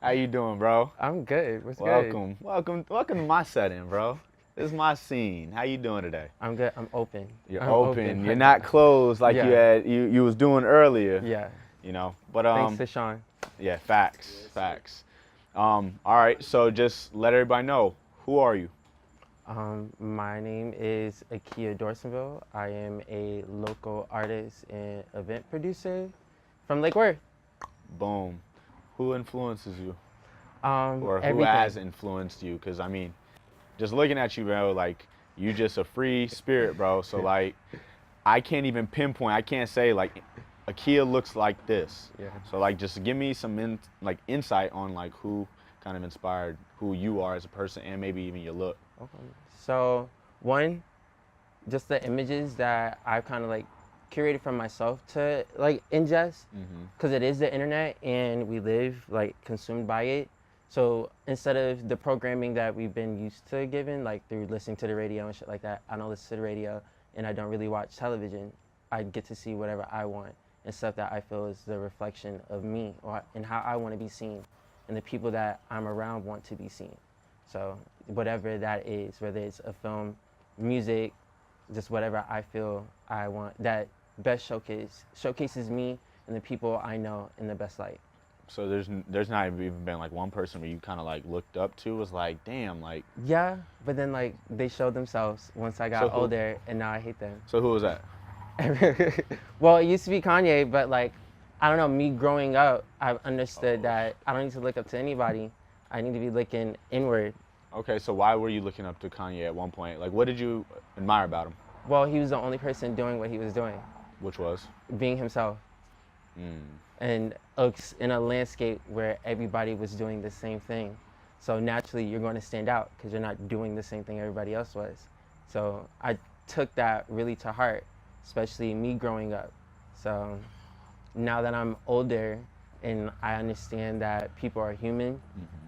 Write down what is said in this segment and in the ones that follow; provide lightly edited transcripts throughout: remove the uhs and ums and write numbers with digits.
How you doing, bro? I'm good. What's Welcome to my setting, bro. This is my scene. How you doing today? I'm good. I'm open. You're I'm open. You're not closed like Yeah. you was doing earlier. Yeah. You know, but Thanks to Sean. yeah, facts. All right, so just let everybody know, who are you? My name is Akia Dorsainvil. I am a local artist and event producer from Lake Worth. Boom. Who influences you, or who Everything. has influenced you? Because I mean, just looking at you, bro, like you just a free spirit, bro. So like, I can't even pinpoint. I can't say like, Akia looks like this. Yeah. So like, just give me some insight on like who kind of inspired who you are as a person, and maybe even your look. Okay. So one, just the images that I've kind of like curated for myself to like ingest, because it is the internet and we live like consumed by it. So instead of the programming that we've been used to given, like through listening to the radio and shit like that, I don't listen to the radio and I don't really watch television. I get to see whatever I want and stuff that I feel is the reflection of me and how I want to be seen, and the people that I'm around want to be seen. So whatever that is, whether it's a film, music, just whatever I feel I want, that best showcases me and the people I know in the best light. So there's not even been like one person where you kind of like looked up to, was like, damn, like. Yeah, but then like they showed themselves once I got older, and now I hate them. So who was that? Well, it used to be Kanye, but like, I don't know, me growing up, I've understood that I don't need to look up to anybody. I need to be looking inward. Okay, so why were you looking up to Kanye at one point? Like, what did you admire about him? Well, he was the only person doing what he was doing. Which was? Being himself. And in a landscape where everybody was doing the same thing. So naturally, you're going to stand out because you're not doing the same thing everybody else was. So I took that really to heart, especially me growing up. So now that I'm older and I understand that people are human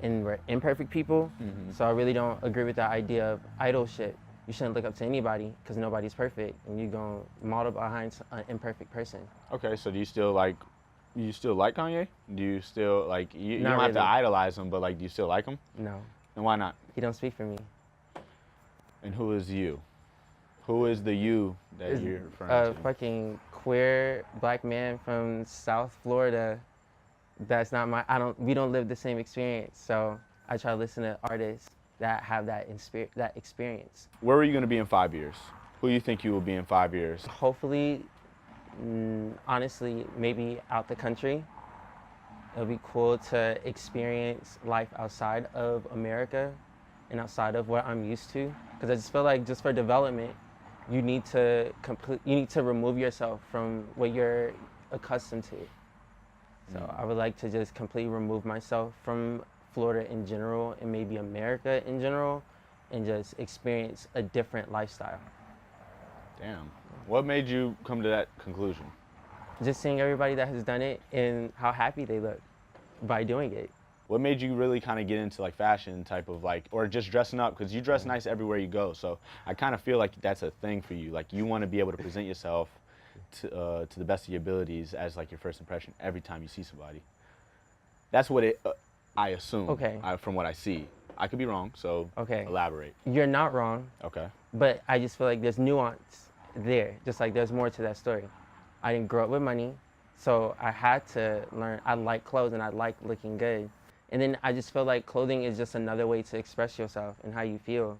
and we're imperfect people, so I really don't agree with the idea of idol shit. You shouldn't look up to anybody because nobody's perfect, and you're going to model behind an imperfect person. Okay, so do you still like Kanye? Do you still like, you don't really have to idolize him, but like, do you still like him? No. And why not? He don't speak for me. And who is you? Who is the you that you're referring to? A fucking queer black man from South Florida. That's not we don't live the same experience. So I try to listen to artists that have that experience. Where are you going to be in 5 years? Who do you think you will be in 5 years? Hopefully, honestly, maybe out the country. It'll be cool to experience life outside of America and outside of what I'm used to. Because I just feel like just for development, you need to remove yourself from what you're accustomed to. So I would like to just completely remove myself from Florida in general and maybe America in general, and just experience a different lifestyle. Damn. What made you come to that conclusion? Just seeing everybody that has done it and how happy they look by doing it. What made you really kind of get into like fashion type of like, or just dressing up? Because you dress nice everywhere you go. So I kind of feel like that's a thing for you. Like, you want to be able to present yourself to the best of your abilities as like your first impression every time you see somebody. That's what I assume. Okay. From what I see. I could be wrong, so elaborate. You're not wrong. Okay. But I just feel like there's nuance there. Just like there's more to that story. I didn't grow up with money, so I had to learn. I like clothes and I like looking good. And then I just feel like clothing is just another way to express yourself and how you feel.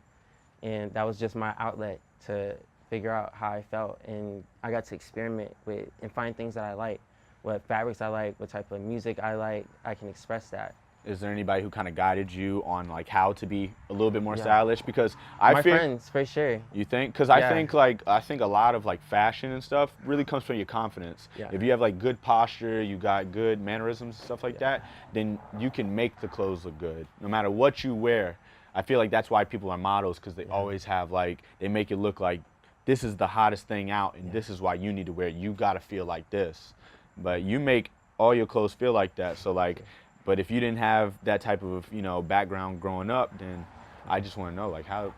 And that was just my outlet to figure out how I felt. And I got to experiment with and find things that I like, what fabrics I like, what type of music I like. I can express that. Is there anybody who kind of guided you on like how to be a little bit more stylish? Because my friends, for sure. You think? Because I think a lot of like fashion and stuff really comes from your confidence. Yeah. If you have like good posture, you got good mannerisms and stuff like that, then you can make the clothes look good no matter what you wear. I feel like that's why people are models, because they always have like, they make it look like this is the hottest thing out and this is why you need to wear it. You got to feel like this. But you make all your clothes feel like that. So like, but if you didn't have that type of, background growing up, then I just want to know, like, how'd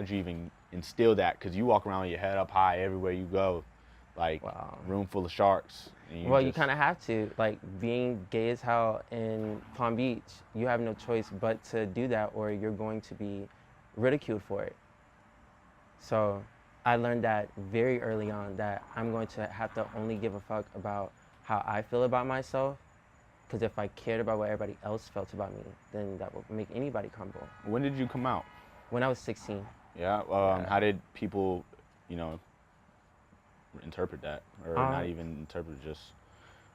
you even instill that? Because you walk around with your head up high everywhere you go. like Wow. room full of sharks. And You kind of have to. Like, being gay as hell in Palm Beach, you have no choice but to do that, or you're going to be ridiculed for it. So I learned that very early on, that I'm going to have to only give a fuck about how I feel about myself, because if I cared about what everybody else felt about me, then that would make anybody crumble. When did you come out? When I was 16. Yeah. How did people, interpret that, or not even interpret, just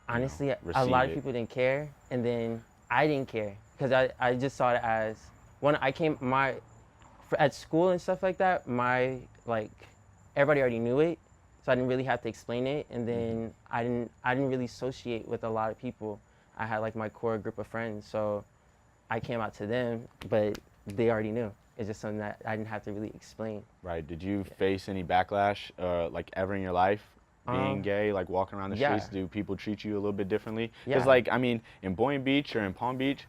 honestly, a receive lot of it? people didn't care, and then I didn't care, because I just saw it as, when I came at school and stuff like that, everybody already knew it, so I didn't really have to explain it, and then I didn't really associate with a lot of people. I had like my core group of friends, so I came out to them, but they already knew. It's just something that I didn't have to really explain. Right. Did you face any backlash, like ever in your life, being gay, like walking around the streets? Do people treat you a little bit differently? Because in Boynton Beach or in Palm Beach,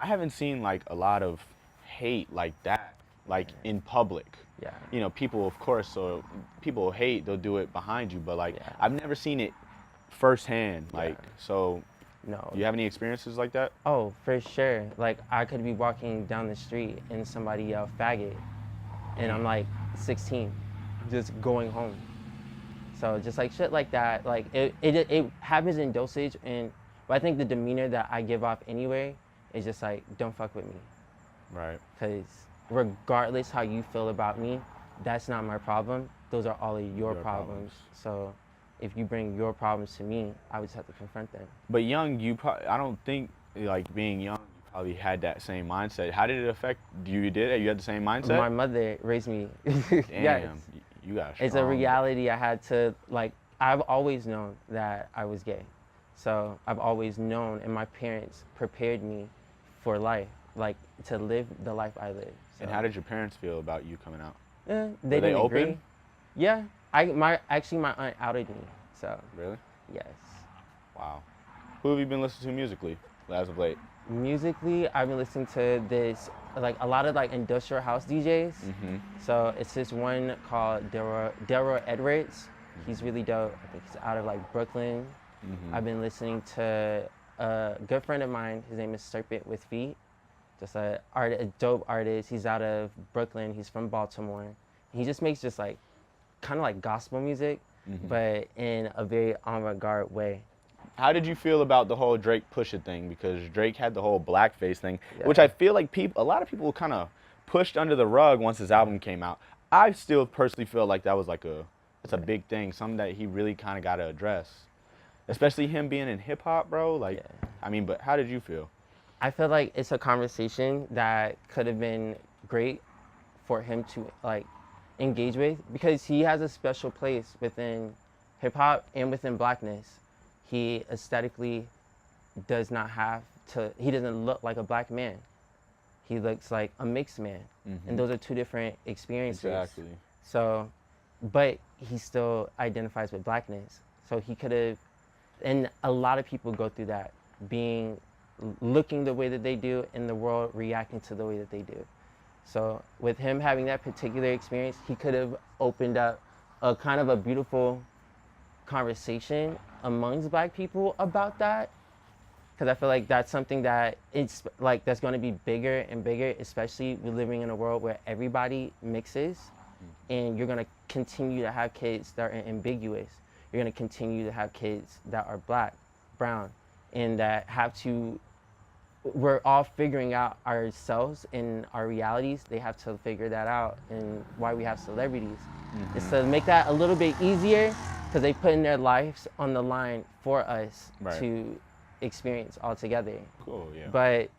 I haven't seen like a lot of hate like that, like in public. Yeah. People, of course, so people hate, they'll do it behind you, but I've never seen it firsthand. So No. do you have any experiences like that? Oh, for sure. Like, I could be walking down the street and somebody yell faggot, and I'm like 16, just going home. So just like shit like that, like it happens in dosage, but I think the demeanor that I give off anyway is just like, don't fuck with me. Right. Because regardless how you feel about me, that's not my problem. Those are all of your problems. So if you bring your problems to me, I would just have to confront them. But young, I don't think, like, being young, you probably had that same mindset. How did it affect you? You had the same mindset? My mother raised me. Damn, Yes. you got strong. It's a reality. I had to, I've always known that I was gay. So I've always known, and my parents prepared me for life, like to live the life I live. So. And how did your parents feel about you coming out? They didn't open? agree. Yeah. My aunt outed me. So. Really? Yes. Wow. Who have you been listening to musically as of late? Musically, I've been listening to a lot of industrial house DJs. So it's this one called Delroy Edwards. He's really dope. I think he's out of Brooklyn. I've been listening to a good friend of mine. His name is Serpent with Feet. Just a dope artist. He's out of Brooklyn. He's from Baltimore. He just makes kind of gospel music, but in a very avant-garde way. How did you feel about the whole Drake Pusha thing? Because Drake had the whole blackface thing, which I feel like a lot of people kind of pushed under the rug once his album came out. I still personally feel like that was it's a big thing, something that he really kind of got to address. Especially him being in hip hop, bro. But how did you feel? I feel like it's a conversation that could have been great for him to engage with, because he has a special place within hip hop and within blackness. He aesthetically does not he doesn't look like a black man. He looks like a mixed man. And those are two different experiences. Exactly. So, but he still identifies with blackness. So he could have, and a lot of people go through that, looking the way that they do in the world, reacting to the way that they do. So with him having that particular experience, he could have opened up a kind of a beautiful conversation amongst black people about that. Because I feel like that's something that that's going to be bigger and bigger, especially we're living in a world where everybody mixes, and you're going to continue to have kids that are ambiguous. You're going to continue to have kids that are black, brown, and that we're all figuring out ourselves and our realities. They have to figure that out, and why we have celebrities. It's to make that a little bit easier, because they put in their lives on the line for us to experience all together. Cool, yeah. But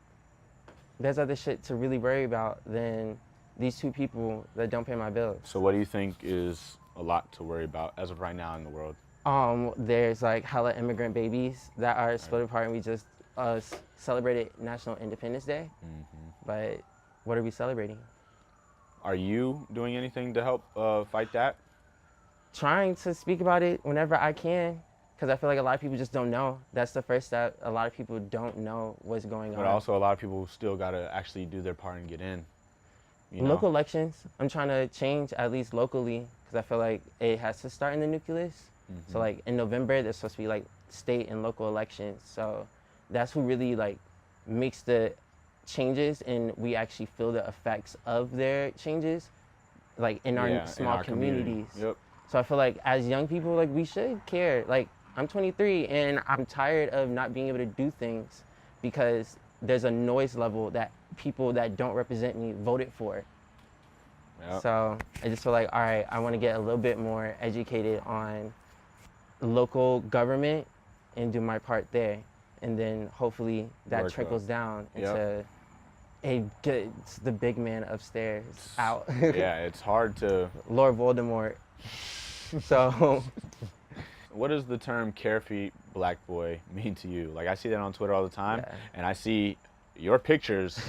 there's other shit to really worry about than these two people that don't pay my bills. So what do you think is a lot to worry about as of right now in the world? There's hella immigrant babies that are split apart, and we just celebrated National Independence Day. But what are we celebrating? Are you doing anything to help fight that? Trying to speak about it whenever I can, because I feel like a lot of people just don't know. That's the first step. A lot of people don't know what's going on. But also a lot of people still got to actually do their part and get in. Local elections, I'm trying to change, at least locally, because I feel like it has to start in the nucleus. So like in November, there's supposed to be like state and local elections. So that's who really like makes the changes, and we actually feel the effects of their changes, like in our small communities. Yep. So I feel like as young people, like we should care. Like I'm 23 and I'm tired of not being able to do things because there's a noise level that people that don't represent me voted for. Yep. So I just feel like, all right, I want to get a little bit more educated on local government and do my part there. And then hopefully that trickles down into it gets the big man upstairs out. Yeah, it's hard to... Lord Voldemort. So... What does the term carefree black boy mean to you? Like, I see that on Twitter all the time, and I see your pictures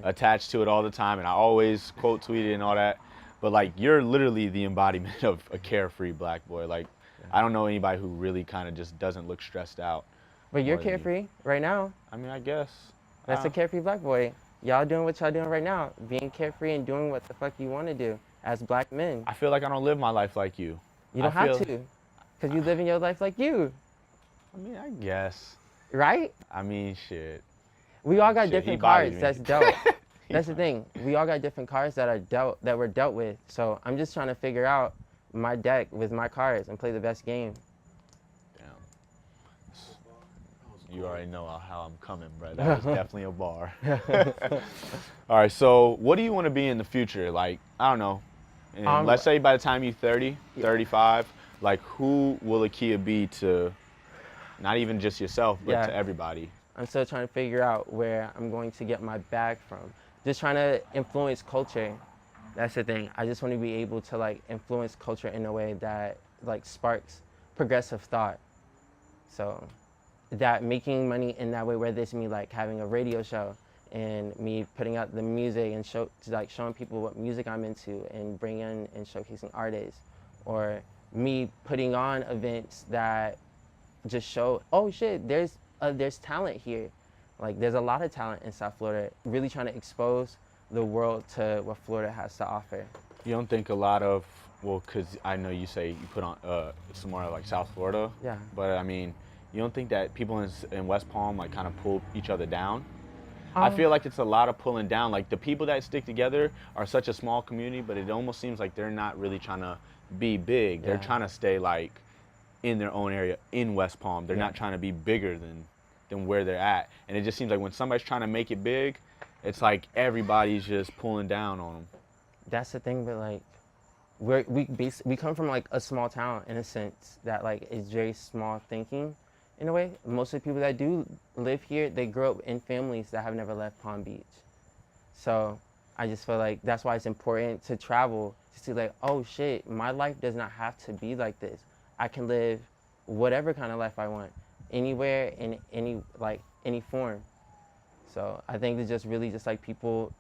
attached to it all the time, and I always quote tweet it and all that. But, like, you're literally the embodiment of a carefree black boy. Like, I don't know anybody who really kind of just doesn't look stressed out. But you're carefree right now. I mean, I guess. That's a carefree black boy. Y'all doing what y'all doing right now. Being carefree and doing what the fuck you want to do as black men. I feel like I don't live my life like you. You don't have to. Because you live in your life like you. I mean, I guess. Right? I mean, shit. We all got different cards that's dealt. That's the thing. We all got different cards that were dealt with. So I'm just trying to figure out my deck with my cards and play the best game. You already know how I'm coming, bro. That was definitely a bar. All right, so what do you want to be in the future? Like, I don't know. And let's say by the time you're 30, 35, like, who will Akia be to not even just yourself, but to everybody? I'm still trying to figure out where I'm going to get my bag from. Just trying to influence culture. That's the thing. I just want to be able to, like, influence culture in a way that, like, sparks progressive thought. So that making money in that way, whether it's me like having a radio show and me putting out the music and showing people what music I'm into and bringing and showcasing artists, or me putting on events that just show, oh shit, there's talent here. Like there's a lot of talent in South Florida. Really trying to expose the world to what Florida has to offer. You don't think a lot of, well, because I know you say you put on somewhere like South Florida. Yeah. But I mean, you don't think that people in West Palm like kind of pull each other down? I feel like it's a lot of pulling down. Like the people that stick together are such a small community, but it almost seems like they're not really trying to be big. They're trying to stay like in their own area in West Palm. They're not trying to be bigger than where they're at. And it just seems like when somebody's trying to make it big, it's like everybody's just pulling down on them. That's the thing, but like we come from like a small town in a sense that like is very small thinking. In a way, most of the people that do live here, they grow up in families that have never left Palm Beach. So I just feel like that's why it's important to travel, to see like, oh shit, my life does not have to be like this. I can live whatever kind of life I want, anywhere, in any form. So I think it's just really just like people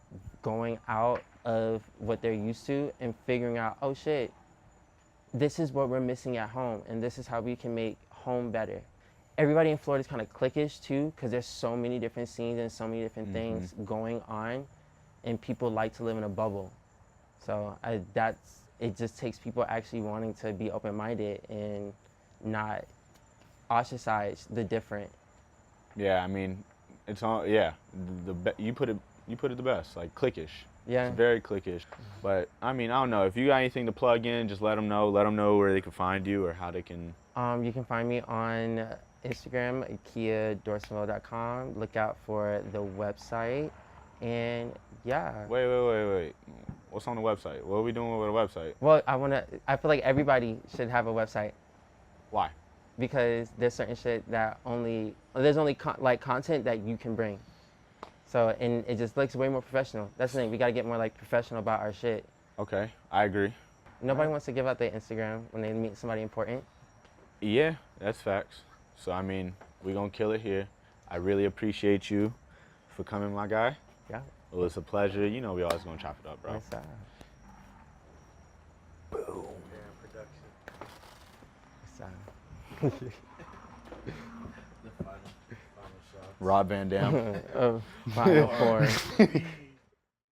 going out of what they're used to and figuring out, oh shit, this is what we're missing at home, and this is how we can make home better. Everybody in Florida is kind of cliquish too, because there's so many different scenes and so many different things going on, and people like to live in a bubble. So it just takes people actually wanting to be open-minded and not ostracize the different. Yeah, I mean, it's all you put it the best, like cliquish. Yeah. It's very cliquish. But I mean, I don't know, if you got anything to plug in, just let them know where they can find you or how they can. You can find me on Instagram, akiadorsainvil.com. Look out for the website, and yeah. Wait. What's on the website? What are we doing with the website? Well, I feel like everybody should have a website. Why? Because there's certain shit that there's only content that you can bring. So, and it just looks way more professional. That's the thing, we gotta get more like professional about our shit. Okay, I agree. Nobody wants to give out their Instagram when they meet somebody important. Yeah, that's facts. So, I mean, we're going to kill it here. I really appreciate you for coming, my guy. Yeah. Well, it's a pleasure. You know we always going to chop it up, bro. Yes, sir. Boom. Yes, sir. The final shot. Rob Van Dam. Final form.